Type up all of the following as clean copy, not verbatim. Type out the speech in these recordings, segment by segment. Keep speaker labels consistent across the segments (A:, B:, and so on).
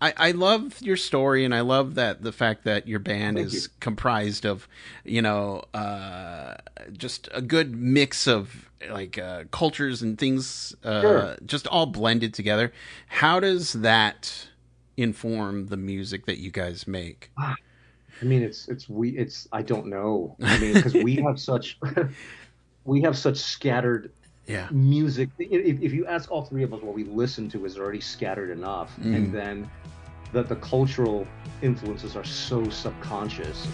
A: I love your story, and I love that the fact that your band
B: Thank you.
A: is comprised of, just a good mix of like cultures and things,
B: Sure.
A: just all blended together. How does that inform the music that you guys make?
B: Ah, I mean, it's I don't know. I mean, because we have such we have such scattered
A: Yeah.
B: music. If you ask all three of us what we listen to is already scattered enough, and
A: Mm.
B: then the cultural influences are so subconscious.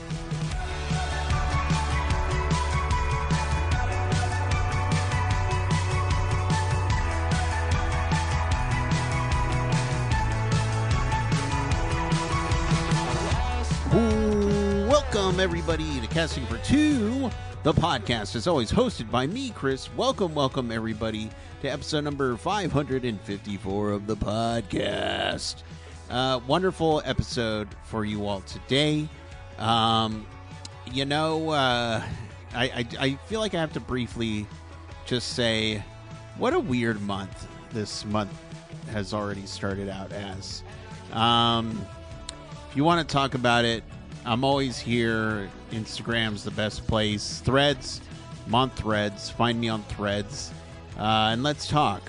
A: Welcome, everybody, to Casting for Two, the podcast is always hosted by me, Chris. Welcome, everybody, to episode number 554 of the podcast. Wonderful episode for you all today. Um, I feel like I have to briefly just say what a weird month this month has already started out as. If you want to talk about it, I'm always here. Instagram's the best place. Threads, I'm on Threads. Find me on Threads, and let's talk.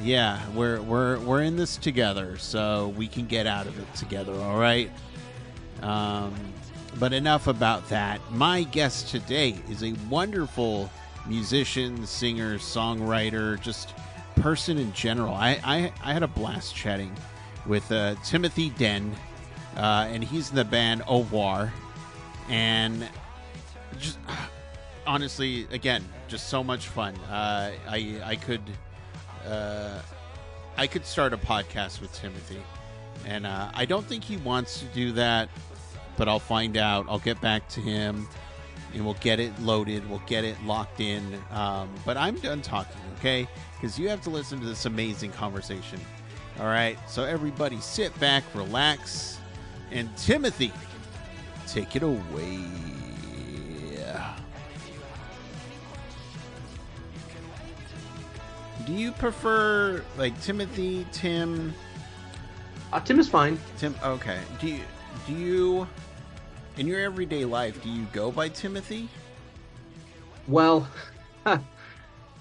A: Yeah, we're in this together, so we can get out of it together. All right. Um, but enough about that. My guest today is a wonderful musician, singer, songwriter, just person in general. I had a blast chatting with Timothy Den, and he's in the band Ohvaur. And just honestly, again, just so much fun. I could start a podcast with Timothy, and I don't think he wants to do that, but I'll find out. I'll get back to him, and we'll get it loaded. We'll get it locked in. But I'm done talking, okay? Because you have to listen to this amazing conversation. All right, so everybody sit back, relax, and Timothy, take it away. Do you prefer like Timothy, Tim,
B: Tim is fine.
A: Tim? Okay. Do you in your everyday life do you go by Timothy?
B: Well,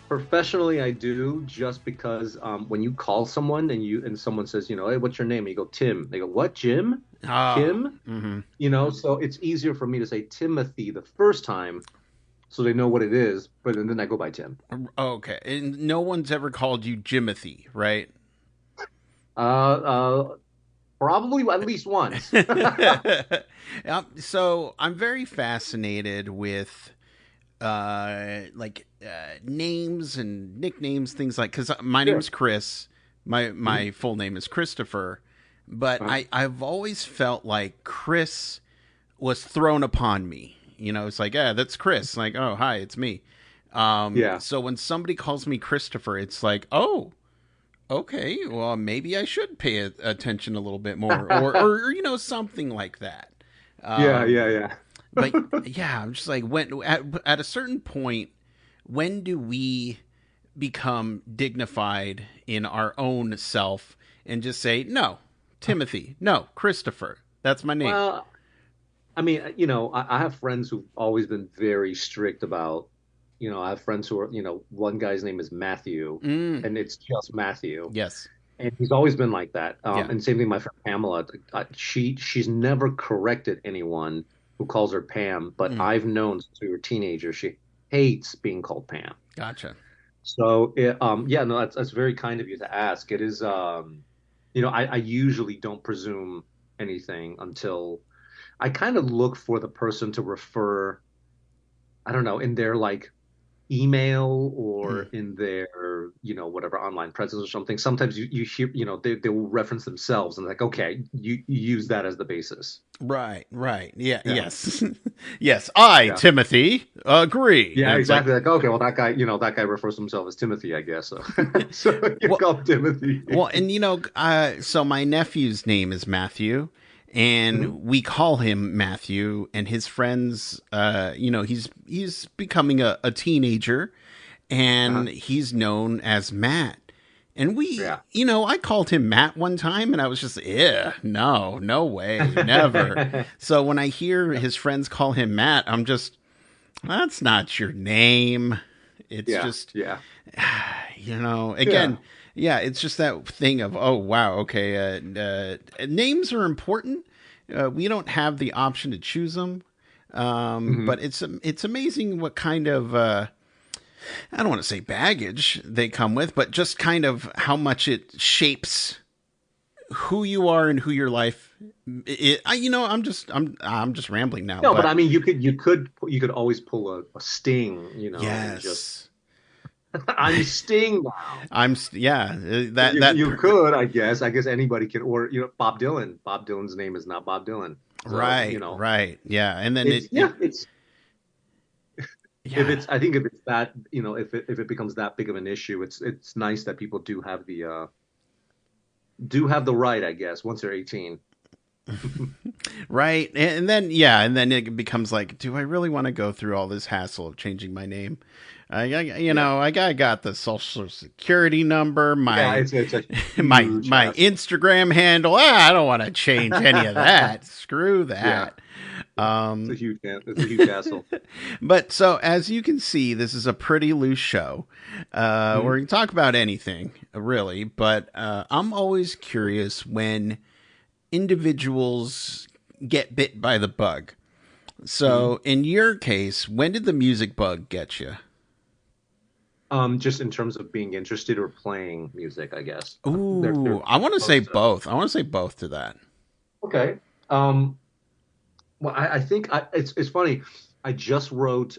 B: professionally, I do just because when you call someone and someone says, hey, what's your name? And you go Tim. They go, what, Jim?
A: Ah,
B: Kim?
A: mm-hmm.
B: So it's easier for me to say Timothy the first time so they know what it is, but then I go by Tim.
A: Okay. And no one's ever called you Jimothy, right?
B: Uh, uh, Probably at least once.
A: So I'm very fascinated with names and nicknames, things like, because my
B: Sure.
A: name's Chris, my
B: Mhm.
A: my full name is Christopher, but
B: Uh,
A: I've always felt like Chris was thrown upon me. It's like, yeah, that's Chris. Like, oh, hi, it's me.
B: yeah.
A: So when somebody calls me Christopher, it's like, oh, okay, well, maybe I should pay attention a little bit more, or something like that.
B: Yeah, yeah,
A: Um,
B: yeah.
A: but yeah, I'm just like, when at a certain point, when do we become dignified in our own self and just say, no, Timothy, no, Christopher, that's my name.
B: Well, I mean, I have friends who've always been very strict about, I have friends who are, one guy's name is Matthew,
A: Mm,
B: and it's just Matthew,
A: yes,
B: and he's always been like that.
A: yeah.
B: And same thing, my friend Pamela, she's never corrected anyone who calls her Pam, but
A: Mm,
B: I've known since we were teenagers, she hates being called Pam.
A: gotcha.
B: So, yeah, no, that's very kind of you to ask. It is, I usually don't presume anything until I kind of look for the person to refer, I don't know, in their like email or
A: Mm.
B: in their, whatever online presence or something. Sometimes you hear, they will reference themselves and like, okay, you use that as the basis.
A: Right. Yeah,
B: Yeah.
A: yes. Yes, I,
B: Yeah.
A: Timothy, agree.
B: Yeah,
A: And it's like,
B: exactly. Like, okay, well, that guy refers to himself as Timothy, I guess. So, so you
A: well,
B: call him Timothy.
A: and so my nephew's name is Matthew,
B: Mhm.
A: and we call him Matthew, and his friends, he's becoming a teenager,
B: Uh-huh.
A: and he's known as Matt. And
B: Yeah.
A: I called him Matt one time and I was just, no, no way, never. So when I hear his friends call him Matt, I'm just, that's not your name. It's
B: Yeah.
A: just,
B: Yeah.
A: again,
B: Yeah.
A: yeah, it's just that thing of, oh, wow, okay, names are important. We don't have the option to choose them.
B: Hmm.
A: But it's amazing what kind of I don't want to say baggage they come with, but just kind of how much it shapes who you are and who your life. I'm just rambling now,
B: No, but
A: but
B: I mean, you could always pull a sting, and just
A: yes,
B: I'm Sting now.
A: yeah, that
B: You
A: that
B: you could, I guess. I guess anybody can, or Bob Dylan. Bob Dylan's name is not Bob Dylan. So
A: right, yeah, and then
B: it's yeah, it's if
A: yeah.
B: it's I think if it's that if it becomes that big of an issue, it's nice that people do have the right, I guess, once they're 18.
A: Right. And then it becomes like, do I really want to go through all this hassle of changing my name?
B: Yeah,
A: I got the social security number,
B: yeah,
A: my
B: it's a
A: my
B: huge
A: my
B: hassle.
A: Instagram handle. I don't want to change any of that. Screw
B: Yeah,
A: that.
B: it's a
A: Um,
B: huge it's a huge hassle.
A: but so as you can see, this is a pretty loose show.
B: Mhm.
A: Where we can talk about anything, really. But I'm always curious when individuals get bit by the bug.
B: Mhm.
A: So, in your case, when did the music bug get you?
B: Just in terms of being interested or playing music, I guess. They're
A: Ooh, I want to say
B: close.
A: both. I want to say both to that.
B: Okay. Well, I think it's funny. I just wrote.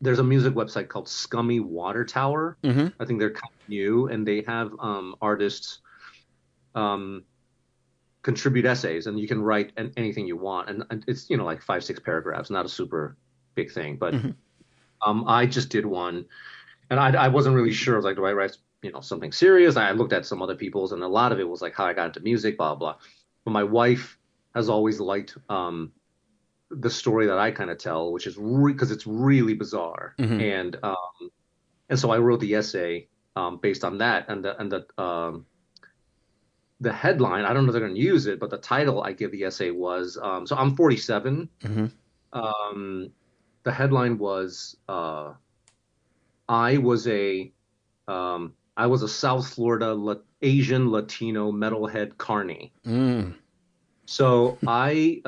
B: There's a music website called Scummy Water Tower.
A: Mm-hmm.
B: I think they're kind of new, and they have artists um, contribute essays, and you can write anything you want, and it's like 5, 6 paragraphs, not a super big thing. But
A: Mm-hmm.
B: I just did one, and I wasn't really sure. I was like, do I write something serious? I looked at some other people's, and a lot of it was like how I got into music, blah blah. But my wife has always liked the story that I kind of tell, which is because it's really bizarre,
A: Mm-hmm.
B: and so I wrote the essay based on that, and the headline, I don't know if they're going to use it, but the title I give the essay was so I'm 47.
A: Mm-hmm.
B: Um, the headline was I was a I was a South Florida Asian Latino metalhead carny.
A: Mm.
B: So I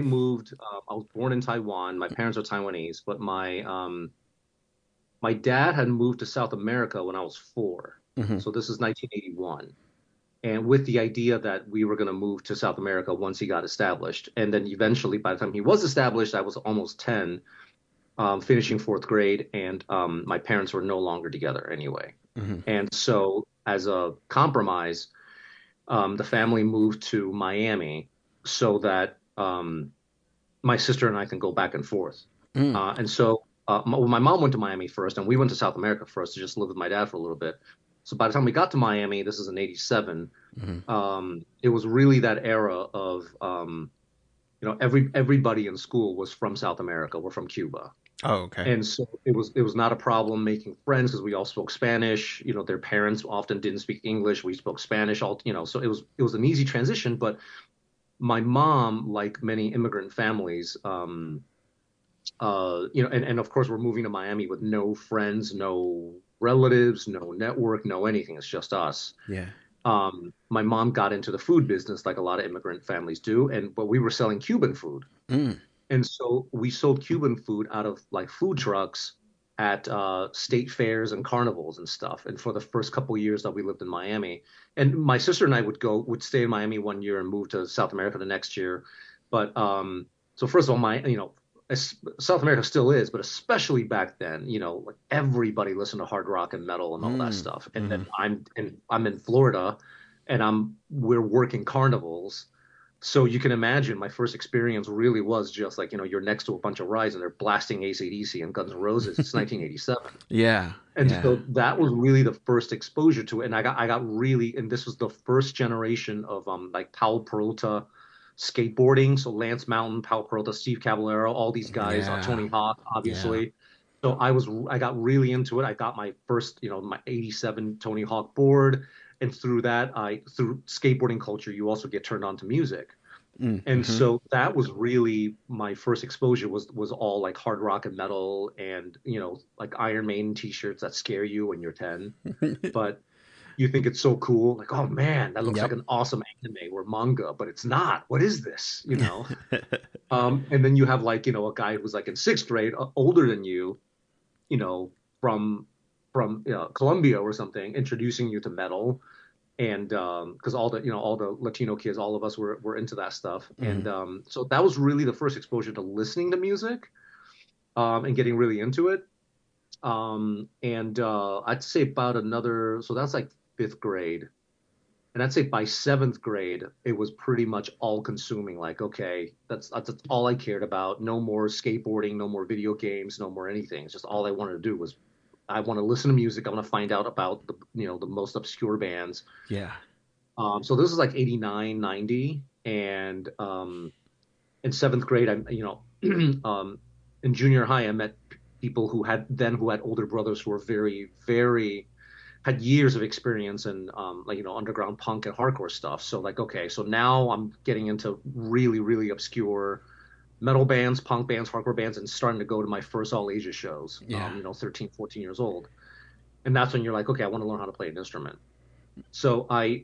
B: moved. I was born in Taiwan. My parents are Taiwanese, but my dad had moved to South America when I was 4.
A: Mm-hmm.
B: So this is 1981, and with the idea that we were going to move to South America once he got established, and then eventually, by the time he was established, I was almost 10, finishing fourth grade, and my parents were no longer together anyway.
A: Mm-hmm.
B: And so, as a compromise, the family moved to Miami so that my sister and I can go back and forth.
A: Mm.
B: And so my mom went to Miami first, and we went to South America first to just live with my dad for a little bit. So by the time we got to Miami, this is in '87.
A: Mm-hmm.
B: It was really that era of everybody in school was from South America. We're from Cuba.
A: Oh, okay.
B: And so it was not a problem making friends because we all spoke Spanish. Their parents often didn't speak English. We spoke Spanish so it was an easy transition. But my mom, like many immigrant families, and of course we're moving to Miami with no friends, no relatives, no network, no anything. It's just us.
A: Yeah.
B: My mom got into the food business like a lot of immigrant families do, but we were selling Cuban food.
A: Mm.
B: And so we sold Cuban food out of like food trucks at state fairs and carnivals and stuff. And for the first couple of years that we lived in Miami, and my sister and I would stay in Miami one year and move to South America the next year. But so first of all, South America still is, but especially back then, like everybody listened to hard rock and metal and all that
A: Mm.
B: stuff. And
A: Mm-hmm.
B: then I'm in Florida, and we're working carnivals. So you can imagine my first experience really was just like, you're next to a bunch of rides and they're blasting AC/DC and Guns N' Roses. It's 1987.
A: Yeah.
B: And
A: Yeah.
B: so that was really the first exposure to it. And I got really, and this was the first generation of like Powell Peralta skateboarding. So Lance Mountain, Powell Peralta, Steve Caballero, all these guys,
A: Yeah.
B: Tony Hawk,
A: Yeah.
B: obviously. So I got really into it. I got my first, my 87 Tony Hawk board, and through that, I through skateboarding culture, you also get turned on to music. And
A: Mm-hmm.
B: so that was really my first exposure was all like hard rock and metal and, like Iron Maiden t-shirts that scare you when you're 10. But you think it's so cool, like, oh man, that looks like
A: Yep.
B: an awesome anime or manga, but it's not. What is this? And then you have like, a guy who's like in sixth grade, older than you, you know, from Colombia or something, introducing you to metal, and because all the Latino kids, all of us were into that stuff,
A: Hmm.
B: and so that was really the first exposure to listening to music, and getting really into it. And I'd say about another, so that's like fifth grade. And I'd say by seventh grade, it was pretty much all consuming. Like, okay, that's all I cared about. No more skateboarding, no more video games, no more anything. It's just all I wanted to do was I want to listen to music. I want to find out about the most obscure bands.
A: Yeah.
B: So this is like 89, 90. And in seventh grade, in junior high, I met people who had older brothers who were very, very had years of experience in like underground punk and hardcore stuff. So like, okay, so now I'm getting into really, really obscure metal bands, punk bands, hardcore bands, and starting to go to my first all Asia shows.
A: Yeah.
B: 13, 14 years old, and that's when you're like, okay, I want to learn how to play an instrument. So I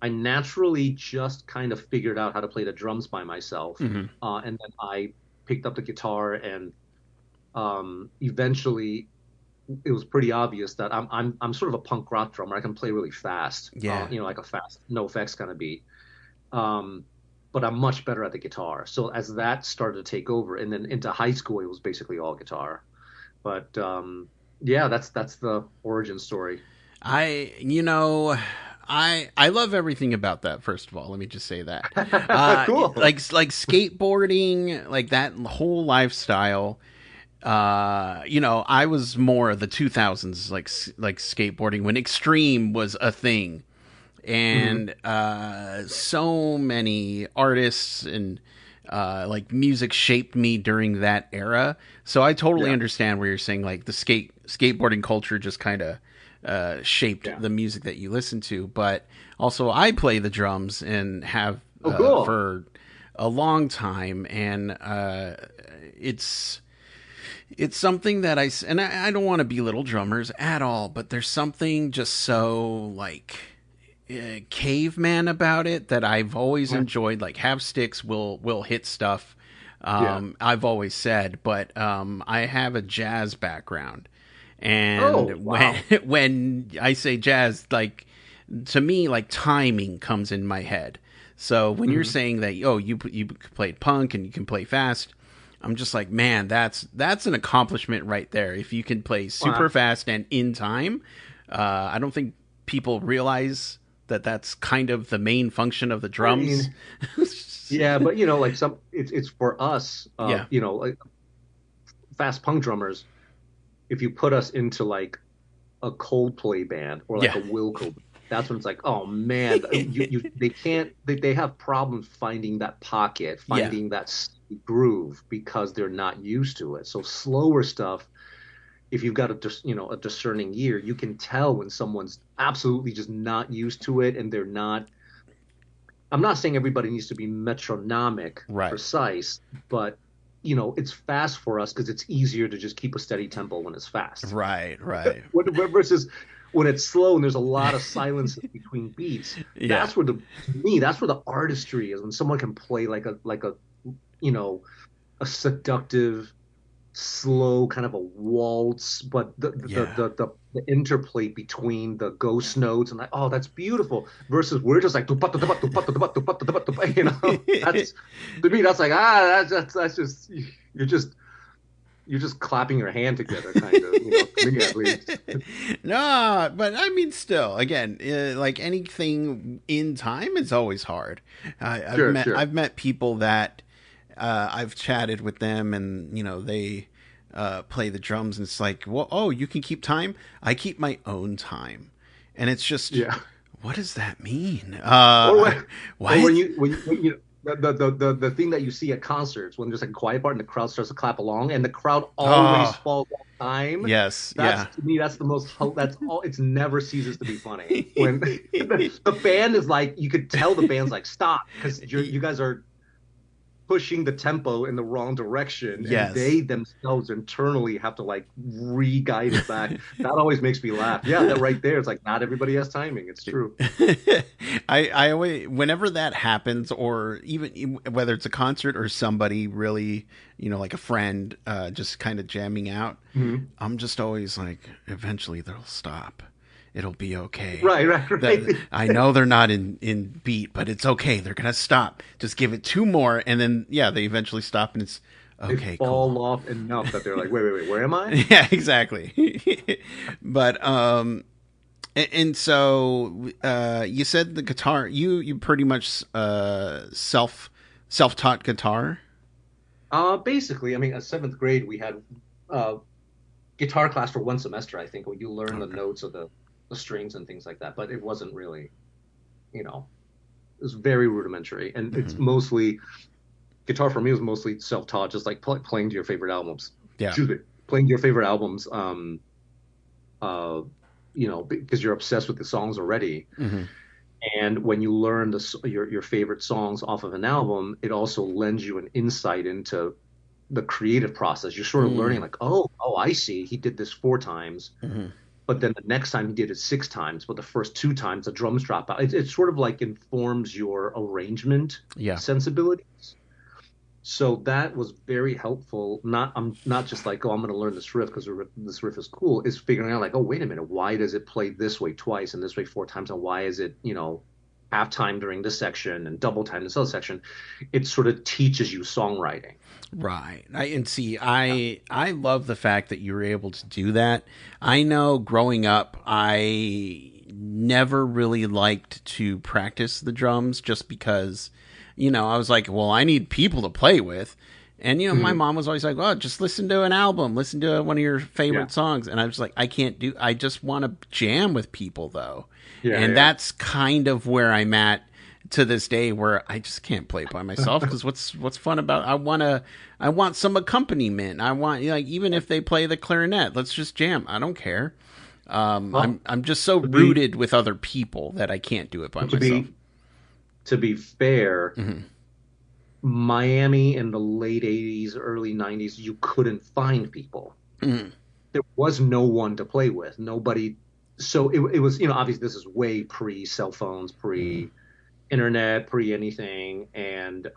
B: naturally just kind of figured out how to play the drums by myself,
A: Hmm.
B: and then I picked up the guitar, and eventually it was pretty obvious that I'm sort of a punk rock drummer. I can play really fast,
A: Yeah.
B: like a fast no effects kind of beat. Um, but I'm much better at the guitar. So as that started to take over, and then into high school, it was basically all guitar. But yeah, that's the origin story.
A: I, you know, I love everything about that. First of all, let me just say that, uh,
B: Cool.
A: like skateboarding, like that whole lifestyle. I was more of the 2000s, like skateboarding when extreme was a thing,
B: Hmm.
A: and so many artists and like music shaped me during that era. So I totally
B: Yeah.
A: understand where you're saying like the skateboarding culture just kind of shaped
B: Yeah.
A: the music that you listen to. But also, I play the drums and have
B: Oh, cool.
A: for a long time, and it's something that I don't want to belittle drummers at all, but there's something just so like caveman about it that I've always
B: Yeah.
A: enjoyed. Like have sticks will hit stuff.
B: Yeah.
A: I've always said, but I have a jazz background,
B: Oh,
A: and when
B: wow.
A: when I say jazz, like to me, like timing comes in my head. So when you're
B: Hmm.
A: saying that, oh, you played punk and you can play fast, I'm just like, man, that's an accomplishment right there. If you can play super
B: Wow.
A: fast and in time, I don't think people realize that that's kind of the main function of the
B: I
A: drums.
B: mean, yeah, but like it's for us,
A: Yeah,
B: like fast punk drummers. If you put us into like a Coldplay band or like
A: yeah,
B: a Wilco, that's when it's like, oh man, they can't they have problems finding that pocket,
A: yeah,
B: finding that groove because they're not used to it. So slower stuff, if you've got a discerning ear, you can tell when someone's absolutely just not used to it and they're not. I'm not saying everybody needs to be metronomic,
A: right,
B: precise, but it's fast for us because it's easier to just keep a steady tempo when it's fast.
A: right, right.
B: Versus when it's slow and there's a lot of silences between beats.
A: Yeah,
B: To me, that's where the artistry is when someone can play like a you know a seductive, slow kind of a waltz, but
A: yeah.
B: the interplay between the ghost notes and like, oh, that's beautiful. Versus we're just like, that's to me, that's like, that's just you're just clapping your hand together, kind of, to me at least.
A: No, but I mean, still, again, like anything in time is always hard.
B: Sure, sure.
A: I've met people that I've chatted with them, and they play the drums, and it's like, well, oh, you can keep time. I keep my own time, and it's just,
B: Yeah.
A: what does that mean?
B: Or when, or
A: What?
B: when you the thing that you see at concerts when there's like a quiet part and the crowd starts to clap along and the crowd always
A: Oh,
B: falls on time.
A: yes,
B: That's
A: yeah.
B: to me, that's the most that's all. It's never ceases to be funny when the band is like, you could tell the band's like, stop, because you guys are pushing the tempo in the wrong direction, and
A: Yes.
B: they themselves internally have to like re-guide it back. That always makes me laugh. Yeah, that right there, it's like not everybody has timing. It's true.
A: I always, whenever that happens, or even whether it's a concert or somebody really, like a friend, just kind of jamming out,
B: Mhm.
A: I'm just always like, eventually they'll stop. It'll be okay.
B: Right, right,
A: That
B: right.
A: I know they're not in beat, but it's okay. They're gonna stop. Just give it two more, and then yeah, they eventually stop, and it's
B: They
A: okay, cool.
B: fall off enough that they're like, wait, wait, wait, where am I?
A: Yeah, exactly. But and so you said the guitar. You pretty much self taught guitar.
B: Basically, I mean, at seventh grade, we had uh, guitar class for one semester, I think, where you learn the
A: Okay.
B: notes of the strings and things like that. But it wasn't really, you know, it was very rudimentary. And it's
A: Hmm.
B: mostly, guitar for me was mostly self-taught, just like playing to your favorite albums.
A: Yeah.
B: Excuse me, playing to your favorite albums, uh, because you're obsessed with the songs already.
A: Hmm.
B: And when you learn your favorite songs off of an album, it also lends you an insight into the creative process. You're sort of learning
A: Mm.
B: like, oh, I see. He did this four times,
A: Hmm.
B: but then the next time he did it six times, but the first two times the drums drop out. It sort of like informs your arrangement
A: Yeah.
B: sensibilities. So that was very helpful. I'm not just like, oh, I'm going to learn this riff because this riff is cool. Is figuring out like, oh, wait a minute, why does it play this way twice and this way four times, and why is it, half time during this section and double time in this other section? It sort of teaches you songwriting.
A: Right. And see, I love the fact that you were able to do that. I know growing up, I never really liked to practice the drums just because, I was like, well, I need people to play with. And, my
B: Mhm.
A: mom was always like, oh, just listen to an album, listen to one of your
B: Yeah,
A: favorite songs. And I was like, I just want to jam with people though.
B: yeah,
A: And
B: yeah.
A: that's kind of where I'm at to this day, where I just can't play by myself because what's fun about, I want some accompaniment. I want, like, even if they play the clarinet, let's just jam. I don't care.
B: Well,
A: I'm just so
B: to be
A: rooted with other people that I can't do it by
B: to
A: myself.
B: be to be fair,
A: Hmm.
B: Miami in the late 80s, early 90s, you couldn't find people.
A: Hmm.
B: There was no one to play with. Nobody. So it was, obviously this is way pre cell phones,
A: Hmm.
B: pre internet, pre anything. And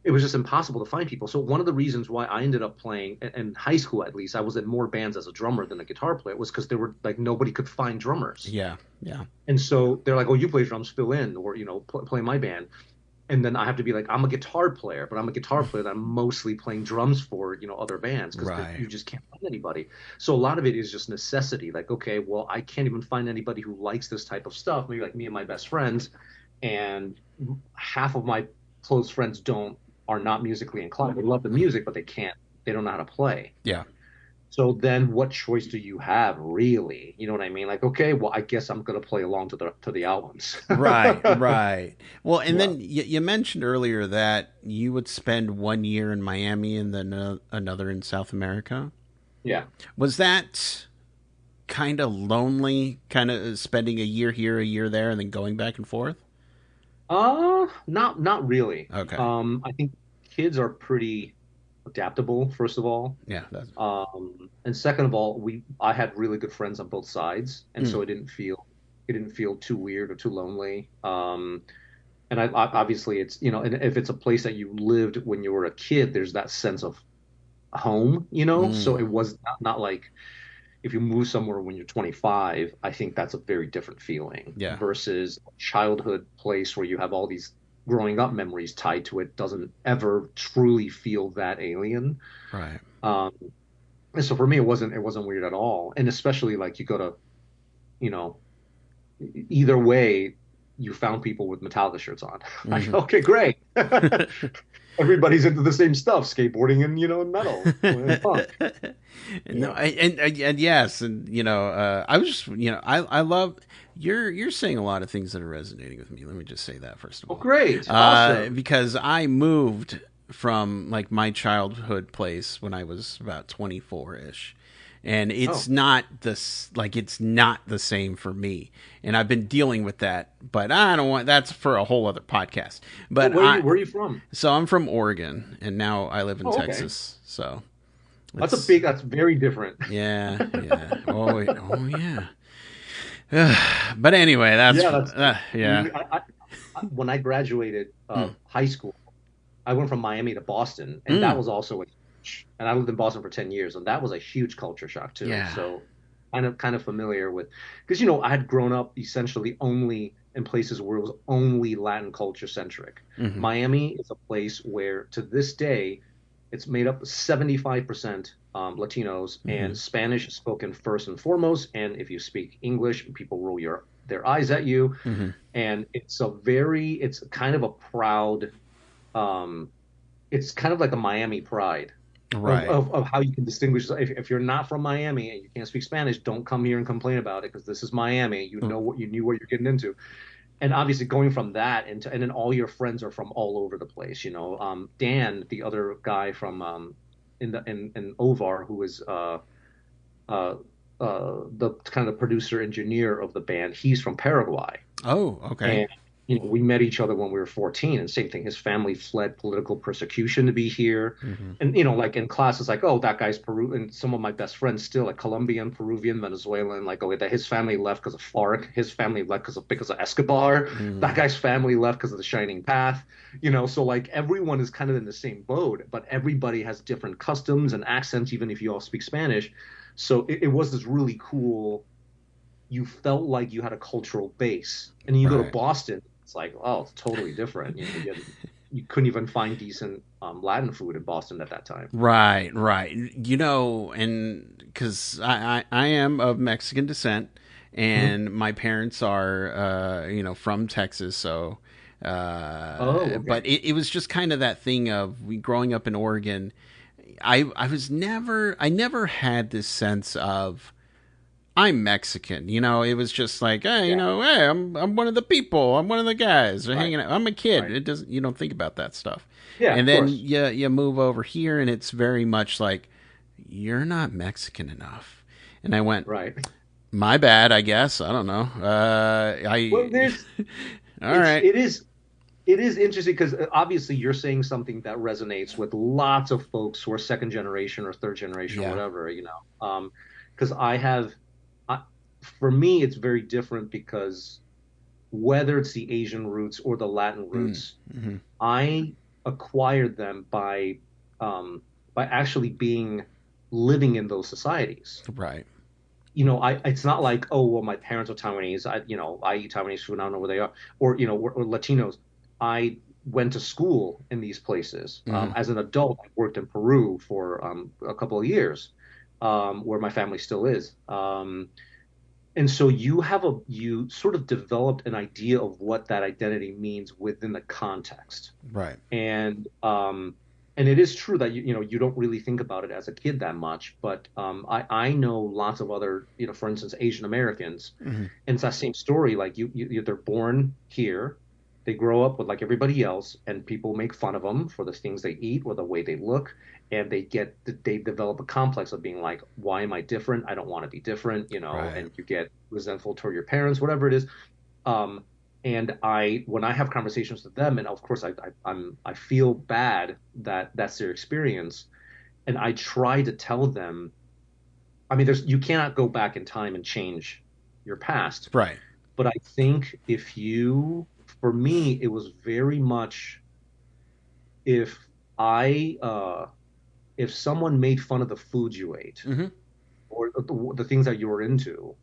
B: it was just impossible to find people. So one of the reasons why I ended up playing in high school, at least, I was in more bands as a drummer than a guitar player, was because there were like nobody could find drummers.
A: Yeah, yeah,
B: And so they're like, "Oh, you play drums, fill in, or play my band." And then I have to be like, "I'm a guitar player, but I'm a guitar player that I'm mostly playing drums for, other bands because
A: right.
B: you just can't find anybody." So a lot of it is just necessity. Like, okay, well, I can't even find anybody who likes this type of stuff. Maybe like me and my best friends, and half of my close friends are not musically inclined. They love the music, but they don't know how to play.
A: Yeah.
B: So then what choice do you have really? You know what I mean? Like, okay, well, I guess I'm gonna play along to the albums.
A: Right, right. Well, and
B: Yeah.
A: then you mentioned earlier that you would spend 1 year in Miami and then another in South America.
B: Yeah.
A: Was that kind of lonely, kind of spending a year here, a year there, and then going back and forth?
B: Not really.
A: Okay.
B: I think kids are pretty adaptable, first of all.
A: Yeah. That's,
B: And second of all, I had really good friends on both sides, and
A: mm,
B: so it didn't feel too weird or too lonely. And obviously it's, and if it's a place that you lived when you were a kid, there's that sense of home. So
A: mm,
B: it was not like if you move somewhere when you're 25, I think that's a very different feeling
A: yeah.
B: versus a childhood place where you have all these growing up memories tied to it doesn't ever truly feel that alien.
A: Right.
B: Um, and so for me, it wasn't weird at all. And especially like you go to, you know, either way, you found people with Metallica shirts on. Like,
A: Hmm.
B: okay, great. everybody's into the same stuff, skateboarding and metal and punk.
A: No,
B: Yeah.
A: and yes, and I was just I love you're saying a lot of things that are resonating with me. Let me just say that first of
B: Oh,
A: all,
B: great, awesome.
A: because I moved from like my childhood place when I was about 24 ish, and
B: Oh,
A: it's not the same for me, and I've been dealing with that, but I don't want that's for a whole other podcast.
B: well,
A: But I
B: where are you from?
A: so I'm from Oregon, and now I live in
B: Oh, okay.
A: Texas, so.
B: That's
A: It's
B: that's very different.
A: yeah, yeah. Oh yeah. But anyway, that's
B: Yeah, that's
A: yeah.
B: really. When I graduated
A: Mm,
B: high school, I went from Miami to Boston, and that
A: mm,
B: was also and I lived in Boston for 10 years, and that was a huge culture shock too.
A: yeah.
B: So kind of familiar with, because I had grown up essentially only in places where it was only Latin culture centric.
A: Hmm.
B: Miami is a place where to this day it's made up 75% Latinos,
A: Hmm.
B: and Spanish is spoken first and foremost. And if you speak English, people roll their eyes at you.
A: Hmm.
B: And it's kind of a proud, um, it's kind of like a Miami pride
A: Right.
B: of how you can distinguish. If you're not from Miami and you can't speak Spanish, don't come here and complain about it because this is Miami. You knew what you're getting into. And obviously going from that and then all your friends are from all over the place. Dan, the other guy from in Ohvaur, who is uh, the kind of producer engineer of the band, he's from Paraguay.
A: Oh, okay.
B: And we met each other when we were 14, and same thing. His family fled political persecution to be here,
A: Hmm.
B: and like in class, it's like, oh, that guy's Peru, and some of my best friends still, like Colombian, Peruvian, Venezuelan, like, oh, that his family left because of FARC, his family left because of Escobar, that
A: Hmm.
B: guy's family left because of the Shining Path, so like everyone is kind of in the same boat, but everybody has different customs and accents, even if you all speak Spanish. So it was this really cool. You felt like you had a cultural base. And then you go to
A: Right.
B: Boston, it's like, oh, it's totally different. You couldn't even find decent Latin food in Boston at that time.
A: Right. Right. And because I am of Mexican descent,
B: Mhm.
A: and my parents are from Texas, so.
B: Oh,
A: But
B: okay.
A: it was just kind of that thing of we growing up in Oregon. I never had this sense of I'm Mexican. It was just like, hey,
B: Yeah,
A: hey, I'm one of the people. I'm one of the guys. They're
B: right,
A: hanging out. I'm a kid.
B: right.
A: It doesn't you don't think about that stuff.
B: Yeah,
A: And
B: of
A: then
B: course.
A: you move over here and it's very much like you're not Mexican enough. And I went,
B: Right.
A: my bad, I guess. I don't know. I
B: Well, there's
A: all
B: it's
A: right.
B: it is interesting because obviously you're saying something that resonates with lots of folks who are second generation or third generation or
A: Yeah.
B: whatever, because for me, it's very different because whether it's the Asian roots or the Latin
A: Mm,
B: roots,
A: hmm.
B: I acquired them by actually being living in those societies.
A: Right.
B: It's not like, oh, well, my parents are Taiwanese. I eat Taiwanese food. I don't know where they are, or Latinos. I went to school in these places.
A: Hmm.
B: As an adult, I worked in Peru for a couple of years, where my family still is. And so you sort of developed an idea of what that identity means within the context.
A: Right.
B: And it is true that you don't really think about it as a kid that much, but I know lots of other, for instance, Asian Americans,
A: Hmm.
B: and it's that same story. Like they're born here, they grow up with like everybody else, and people make fun of them for the things they eat or the way they look, and they develop a complex of being like, why am I different? I don't want to be different,
A: Right.
B: and you get resentful toward your parents, whatever it is. Um, and when I have conversations with them, and of course I feel bad that that's their experience, and I try to tell them, I mean, you cannot go back in time and change your past,
A: Right.
B: but I think for me, it was very much if I if someone made fun of the food you ate
A: Hmm.
B: or the things that you were into,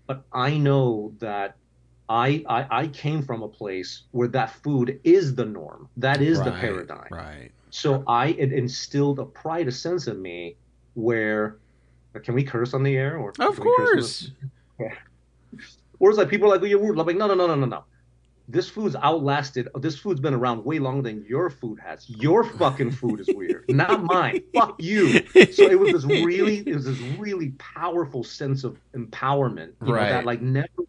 B: but I know that I came from a place where that food is the norm. That is the
A: Right.
B: paradigm.
A: Right.
B: So it instilled a pride, a sense in me where, can we curse on the air or
A: Of
B: can we curse on this?
A: course.
B: Yeah. Or it's like people are like, oh, you're rude. I'm like, no, no, no, no, no, no. this food's outlasted. This food's been around way longer than your food has. Your fucking food is weird, not mine. Fuck you. So it was this really powerful sense of empowerment, that
A: Right.
B: like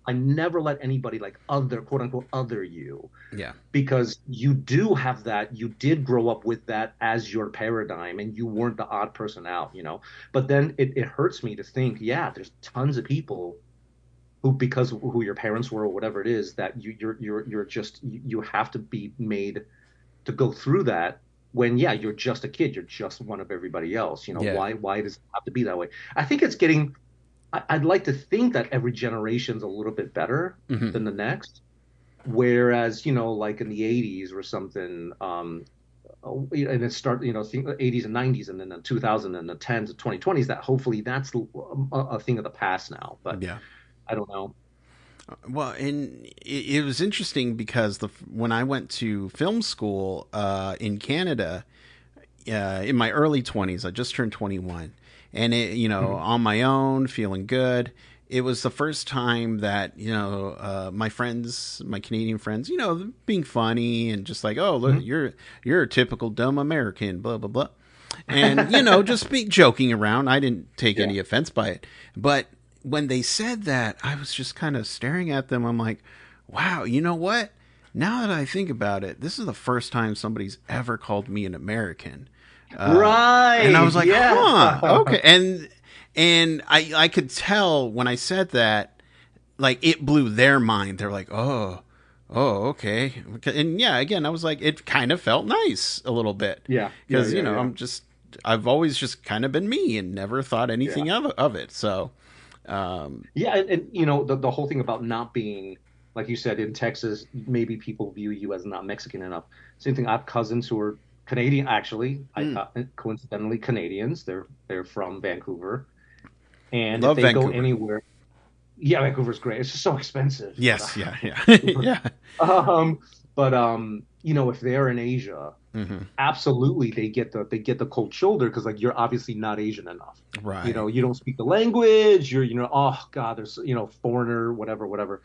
B: I never let anybody like other, quote unquote, other you,
A: Yeah.
B: because you do have that. You did grow up with that as your paradigm, and you weren't the odd person out. But then it hurts me to think, yeah, there's tons of people who, because of who your parents were or whatever it is, that you're just, you have to be made to go through that, when, yeah, you're just a kid, you're just one of everybody else.
A: Yeah.
B: Why does it have to be that way? I think it's getting, I'd like to think that every generation's a little bit better
A: Hmm.
B: than the next. Whereas, like in the 80s or something, and it started, 80s and 90s, and then the 2000 and the 10s and 2020s, that hopefully that's a thing of the past now. But
A: Yeah.
B: I don't know.
A: Well, and it was interesting because when I went to film school in Canada in my early 20s, I just turned 21, and
B: Mhm.
A: on my own, feeling good. It was the first time that my friends, my Canadian friends, being funny and just like, oh, look,
B: Mhm.
A: you're a typical dumb American, blah blah blah, and just be joking around. I didn't take
B: Yeah.
A: any offense by it, but when they said that, I was just kind of staring at them. I'm like, wow, you know what? Now that I think about it, this is the first time somebody's ever called me an American. Uh, and I
B: Right.
A: was like,
B: Yeah.
A: huh, okay. And I could tell when I said that, like it blew their mind. They're like, oh, okay. And yeah, again, I was like, it kind of felt nice a little bit
B: Yeah. Yeah.
A: because
B: Yeah. Yeah.
A: I've always just kind of been me and never thought
B: Yeah.
A: anything of it. So, um,
B: Yeah. And the whole thing about not being, like you said, in Texas, maybe people view you as not Mexican enough. Same thing. I have cousins who are Canadian, actually.
A: mm,
B: Coincidentally Canadians. They're from Vancouver, and if
A: love
B: they go
A: Vancouver.
B: anywhere, yeah, Vancouver's great. It's just so expensive, but
A: Yes, yeah, yeah,
B: Vancouver.
A: yeah.
B: If they're in Asia,
A: Hmm.
B: absolutely they get the cold shoulder, because like you're obviously not Asian enough.
A: Right.
B: You don't speak the language. You're, oh God, there's, foreigner, whatever, whatever.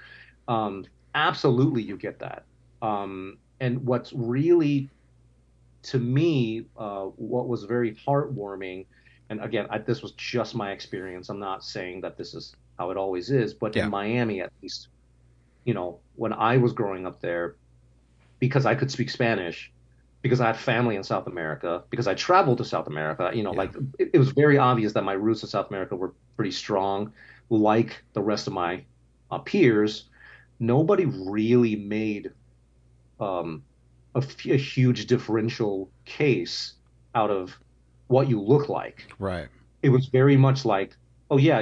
B: Um, Absolutely, you get that. And what's really, to me, what was very heartwarming, and again, this was just my experience. I'm not saying that this is how it always is, but in
A: Yeah.
B: Miami, at least, when I was growing up there, because I could speak Spanish, because I had family in South America, because I traveled to South America,
A: Yeah.
B: like it was very obvious that my roots in South America were pretty strong, like the rest of my peers. Nobody really made um, a huge differential case out of what you look like.
A: Right.
B: It was very much like, oh yeah,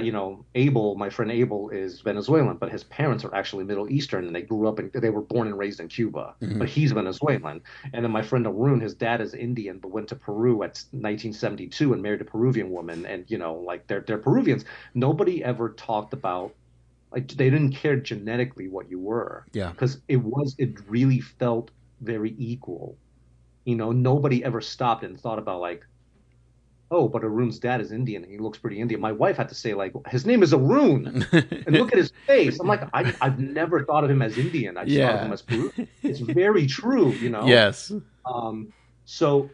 B: Abel, my friend Abel is Venezuelan, but his parents are actually Middle Eastern, and they were born and raised in Cuba,
A: Hmm.
B: but he's Venezuelan. And then my friend Arun, his dad is Indian, but went to Peru at 1972 and married a Peruvian woman, and like they're Peruvians. Nobody ever talked about, like, they didn't care genetically what you were,
A: Yeah.
B: because it really felt very equal. Nobody ever stopped and thought about like, oh, but Arun's dad is Indian and he looks pretty Indian. My wife had to say, like, his name is Arun, and look at his face. I'm like, I've never thought of him as Indian. I just thought of him
A: Yeah.
B: as Peru. It's very true.
A: Yes.
B: Um, so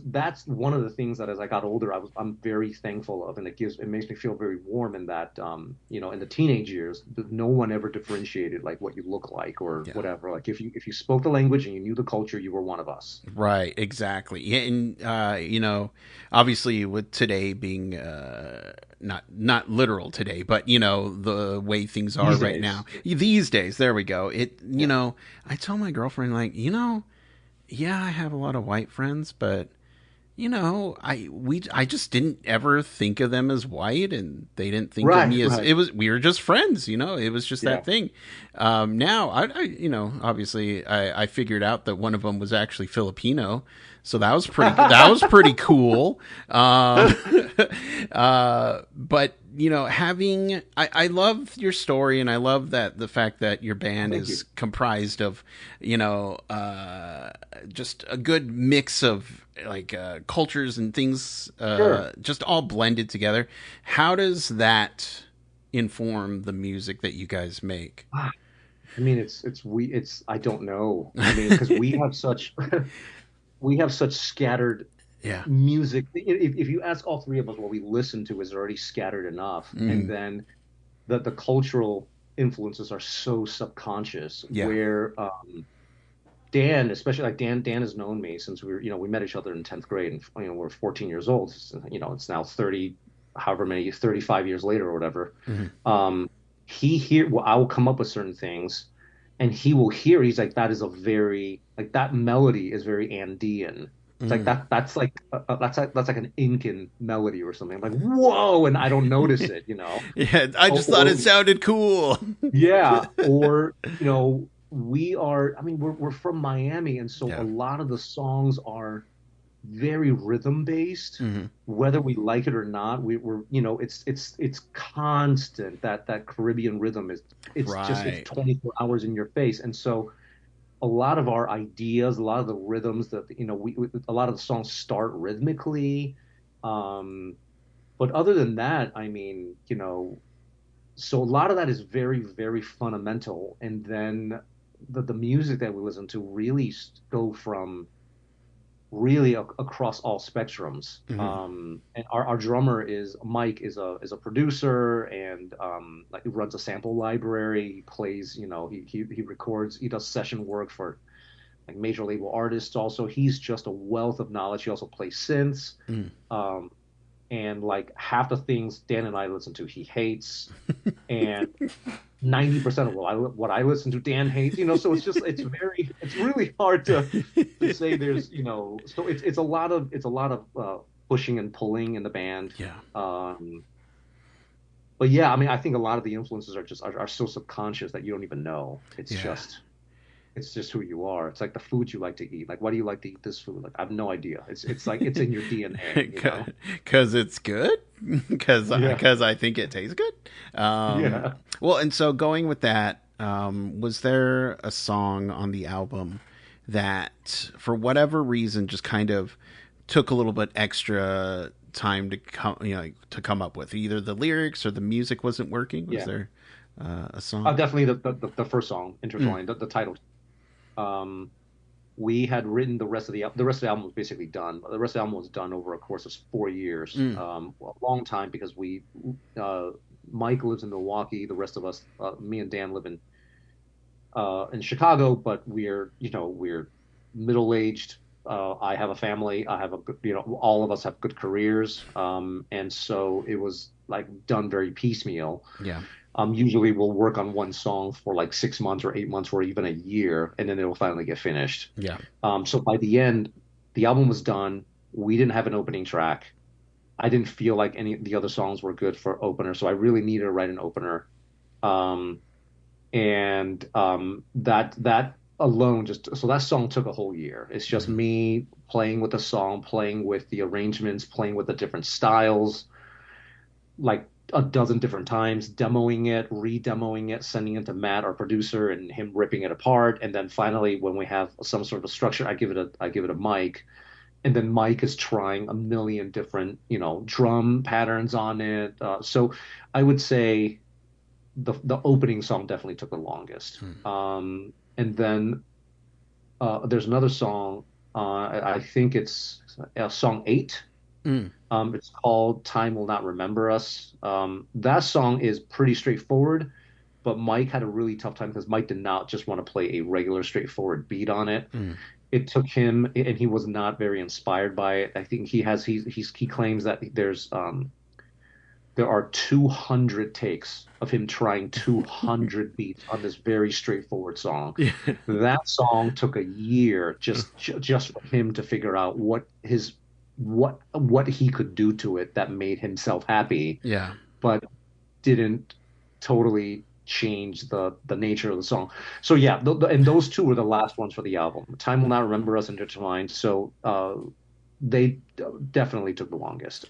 B: that's one of the things that, as I got older, I'm very thankful of, and it makes me feel very warm, in that, in the teenage years, no one ever differentiated like what you look like or
A: Yeah.
B: whatever. Like, if you spoke the language and you knew the culture, you were one of us.
A: Right, exactly. Yeah, and obviously with today being not literal today, but the way things are
B: These
A: right now.
B: days.
A: These days, there we go.
B: Yeah.
A: I tell my girlfriend, like, yeah, I have a lot of white friends, but I just didn't ever think of them as white, and they didn't think of
B: Right,
A: me as,
B: right.
A: it was, we were just friends. It was just
B: Yeah.
A: that thing. Now I obviously I figured out that one of them was actually Filipino, so that was pretty cool. But I love your story, and I love that the fact that your band
B: Thank you.
A: is comprised of just a good mix of like cultures and things,
B: Sure.
A: just all blended together. How does that inform the music that you guys make?
B: I mean, it's I don't know. I mean, because we have such we have such scattered
A: Yeah.
B: music. If you ask all three of us what we listen to is already scattered enough, and
A: Mm.
B: then the cultural influences are so subconscious.
A: Yeah.
B: Where Dan, especially like Dan has known me since we met each other in 10th grade, and we're 14 years old. It's now 30, however many, 35 years later or whatever.
A: Hmm.
B: Um, well, I will come up with certain things, and he will hear. He's like, that is a very like that melody is very Andean. It's like
A: Mm.
B: that's like an Incan melody or something. I'm like, whoa, and I don't notice it,
A: Yeah, I just thought it
B: or
A: sounded cool.
B: yeah, or I mean, we're from Miami, and so a
A: Yeah.
B: lot of the songs are very rhythm based,
A: Hmm.
B: whether we like it or not. It's constant that Caribbean rhythm is it's
A: Right.
B: 24 hours in your face, and so a lot of our ideas, a lot of the rhythms that a lot of the songs start rhythmically. Um, but other than that, I mean, so a lot of that is very, very fundamental. And then the music that we listen to really go from really across all spectrums.
A: Hmm.
B: And our drummer is Mike is a producer and like he runs a sample library. He plays, he records, he does session work for like major label artists. Also, he's just a wealth of knowledge. He also plays synths.
A: Mm.
B: Um, and like half the things Dan and I listen to, he hates, and 90% of what I listen to, Dan hates. So it's really hard to say there's, so it's a lot of pushing and pulling in the band.
A: Yeah.
B: But yeah, I mean, I think a lot of the influences are so subconscious that you don't even know.
A: Yeah.
B: It's just who you are. It's like the food you like to eat. Like, why do you like to eat this food? Like, I have no idea. It's like it's in your DNA.
A: Because it's good. Because
B: Yeah,
A: I think it tastes good.
B: yeah.
A: Well, and so going with that, was there a song on the album that, for whatever reason, just kind of took a little bit extra time to come up with? Either the lyrics or the music wasn't working. Was
B: Yeah.
A: there a song?
B: Definitely the first song,
A: Mm.
B: Intertwined, the title. Um, we had written the rest of the album was basically done. The rest of the album was done over a course of 4 years,
A: Mm.
B: a long time because uh, Mike lives in Milwaukee. The rest of us, me and Dan, live in Chicago, but we're middle aged. I have a family. I have a good, all of us have good careers, and so it was like done very piecemeal.
A: Yeah.
B: Usually we'll work on one song for like 6 months or 8 months or even a year, and then it will finally get finished.
A: Yeah.
B: So by the end, the album was done. We didn't have an opening track. I didn't feel like any of the other songs were good for opener, so I really needed to write an opener. Um, and that alone just so that song took a whole year. It's just
A: Mm.
B: me playing with the song, playing with the arrangements, playing with the different styles, like a dozen different times, demoing it, re-demoing it, sending it to Matt, our producer, and him ripping it apart. And then finally, when we have some sort of a structure, I give it a Mike, and then Mike is trying a million different, drum patterns on it. So I would say the opening song definitely took the longest.
A: Mm.
B: And then there's another song. I think it's song 8.
A: Mm.
B: It's called "Time Will Not Remember Us." That song is pretty straightforward, but Mike had a really tough time because Mike did not just want to play a regular straightforward beat on it.
A: Mm.
B: It took him, and he was not very inspired by it. I think he claims that there are 200 takes of him trying 200 beats on this very straightforward song.
A: Yeah.
B: That song took a year just for him to figure out what he could do to it that made himself happy,
A: Yeah.
B: but didn't totally change the nature of the song. So yeah, and those two were the last ones for the album. Time Will Not Remember Us and Intertwined. So they definitely took the longest.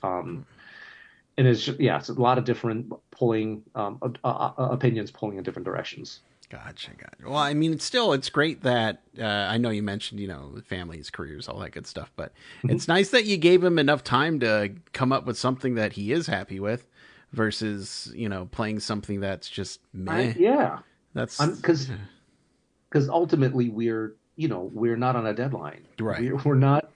B: And it's a lot of different pulling opinions pulling in different directions.
A: Gotcha. Well, I mean, it's great that I know you mentioned, families, careers, all that good stuff, but
B: Mhm.
A: it's nice that you gave him enough time to come up with something that he is happy with versus, playing something that's just meh.
B: Yeah,
A: That's,
B: because because ultimately we're not on a deadline.
A: Right.
B: We're not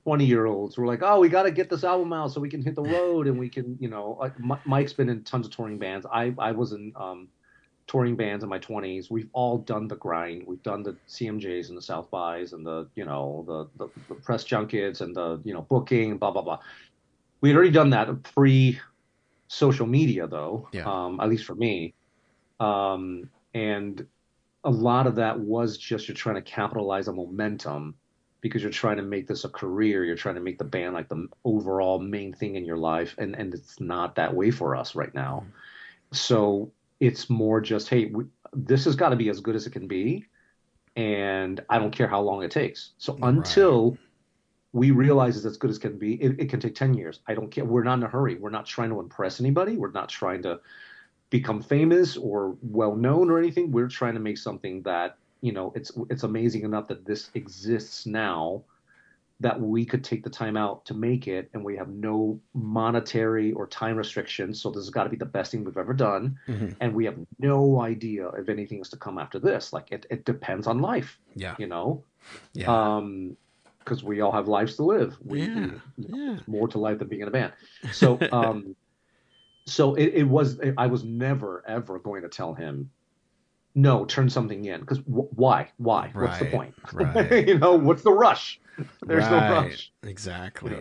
B: 20-year-olds. We're like, oh, we got to get this album out so we can hit the road and we can, like Mike's been in tons of touring bands. I was in touring bands in my 20s. We've all done the grind. We've done the CMJs and the South Bys and the press junkets and the, booking, blah, blah, blah. We had already done that pre social media though,
A: Yeah.
B: at least for me. And a lot of that was just you're trying to capitalize on momentum because you're trying to make this a career. You're trying to make the band like the overall main thing in your life. And it's not that way for us right now. So it's more just, hey, this has got to be as good as it can be. And I don't care how long it takes. So until we realize it's as good as it can be, it can take 10 years. I don't care. We're not in a hurry. We're not trying to impress anybody. We're not trying to become famous or well known or anything. We're trying to make something that, it's amazing enough that this exists now that we could take the time out to make it, and we have no monetary or time restrictions. So this has got to be the best thing we've ever done.
A: Mm-hmm.
B: And we have no idea if anything is to come after this. Like it depends on life.
A: Yeah.
B: Yeah. Because we all have lives to live. More to life than being in a band. So so I was never ever going to tell him, no, turn something in, because why? What's the point?
A: Right.
B: What's the rush? There's no rush.
A: Exactly.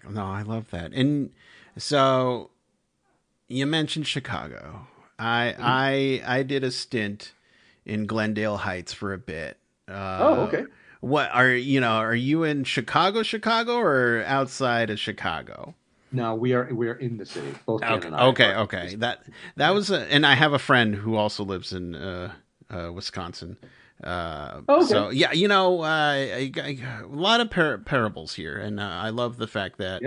A: No, I love that. And so you mentioned Chicago. I did a stint in Glendale Heights for a bit.
B: Okay.
A: What are you in Chicago, or outside of Chicago?
B: No, we're in the city. Both Ken and I.
A: Okay. That was and I have a friend who also lives in Wisconsin.
B: Okay.
A: So yeah, a lot of parables here, and I love the fact that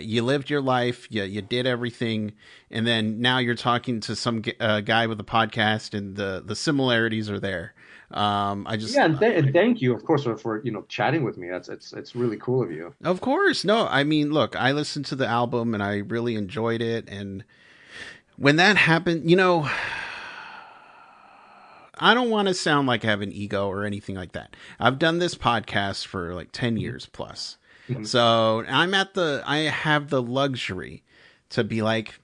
A: you lived your life, you did everything, and then now you're talking to some guy with a podcast, and the similarities are there.
B: And thank you, of course, for chatting with me. It's really cool of you.
A: Of course, no, I mean, look, I listened to the album and I really enjoyed it, and when that happened, I don't want to sound like I have an ego or anything like that. I've done this podcast for like 10 years plus. Mm-hmm. So I have the luxury to be like,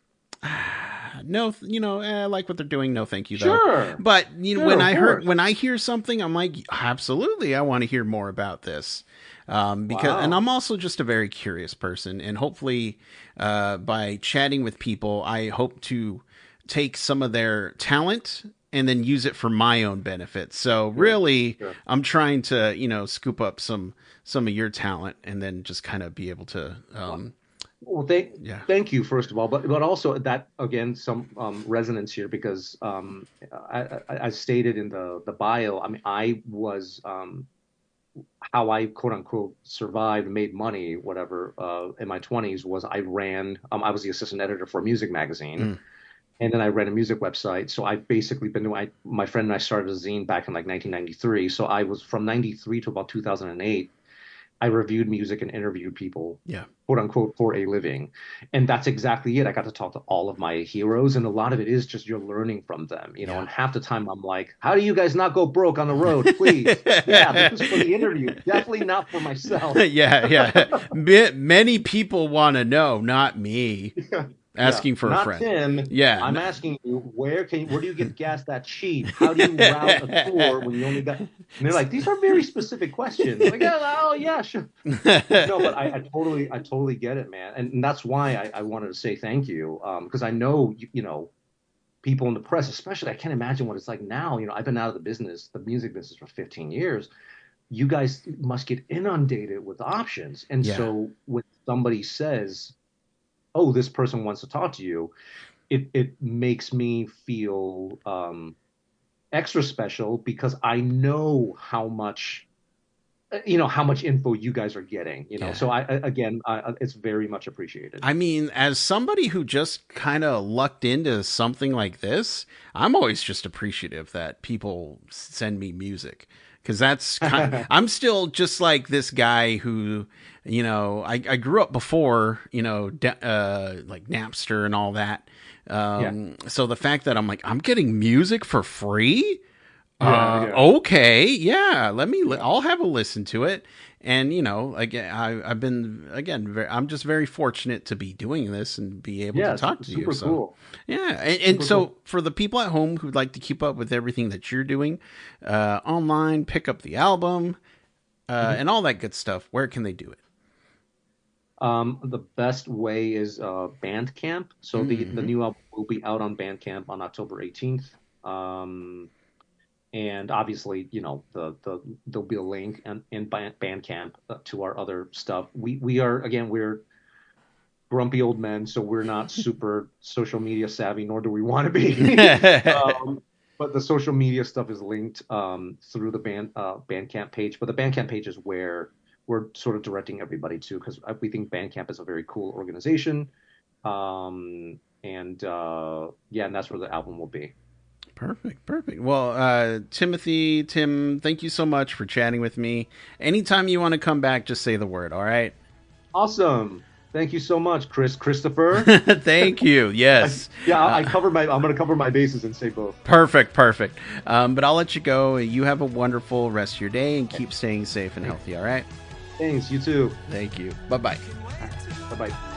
A: no, I like what they're doing. No, thank you, though.
B: Sure.
A: But when I hear something, I'm like, absolutely, I want to hear more about this. And I'm also just a very curious person, and hopefully, by chatting with people, I hope to take some of their talent and then use it for my own benefit. So really, I'm trying to, scoop up some of your talent and then just kind of be able to,
B: well, thank you, first of all, but also that, again, some resonance here, because I stated in the bio, I mean, I was how I quote unquote survived, made money, whatever, in my 20s was I was the assistant editor for a music magazine. And then I ran a music website. So I've basically been doing, my friend and I started a zine back in like 1993. So I was from 93 to about 2008. I reviewed music and interviewed people, quote unquote, for a living. And that's exactly it. I got to talk to all of my heroes. And a lot of it is just you're learning from them, and half the time I'm like, how do you guys not go broke on the road? Please. This is for the interview. Definitely not for myself.
A: Many people want to know, not me. Asking for a friend.
B: Not Tim. I'm asking you, where do you get gas that cheap? How do you route a tour when you only got? And they're like, these are very specific questions. Like, sure. No, but I totally get it, man, and that's why I wanted to say thank you, because I know people in the press, especially. I can't imagine what it's like now. I've been out of the music business for 15 years. You guys must get inundated with options, and so when somebody says, oh, this person wants to talk to you, it makes me feel extra special, because I know how much info you guys are getting, So it's very much appreciated.
A: I mean, as somebody who just kind of lucked into something like this, I'm always just appreciative that people send me music. Because that's I'm still just like this guy who, I grew up before, like Napster and all that. So the fact that I'm getting music for free,
B: Yeah.
A: Okay, yeah. I'll have a listen to it. And again, I've been I'm just very fortunate to be doing this and be able to
B: Yeah,
A: talk to you.
B: super
A: So
B: cool.
A: yeah, and
B: Super
A: so
B: cool.
A: for the people at home who'd like to keep up with everything that you're doing online, pick up the album,
B: Mhm.
A: and all that good stuff, where can they do it?
B: The best way is Bandcamp. So the
A: Mm-hmm.
B: new album will be out on Bandcamp on October 18th. And obviously, there'll be a link in Bandcamp to our other stuff. We are again we're grumpy old men, so we're not super social media savvy, nor do we want to be. But the social media stuff is linked through the Bandcamp page. But the Bandcamp page is where we're sort of directing everybody to because we think Bandcamp is a very cool organization. And yeah, and that's where the album will be.
A: Perfect, perfect. Well, Tim, thank you so much for chatting with me. Anytime you want to come back, just say the word. All right.
B: Awesome. Thank you so much, Christopher.
A: Thank you. Yes.
B: Yeah,
A: Uh,
B: I'm gonna cover my bases and say both.
A: Perfect, perfect. But I'll let you go. You have a wonderful rest of your day and keep staying safe and
B: Thanks.
A: healthy. All right.
B: Thanks. You too.
A: Thank you. Bye bye.
B: Bye bye.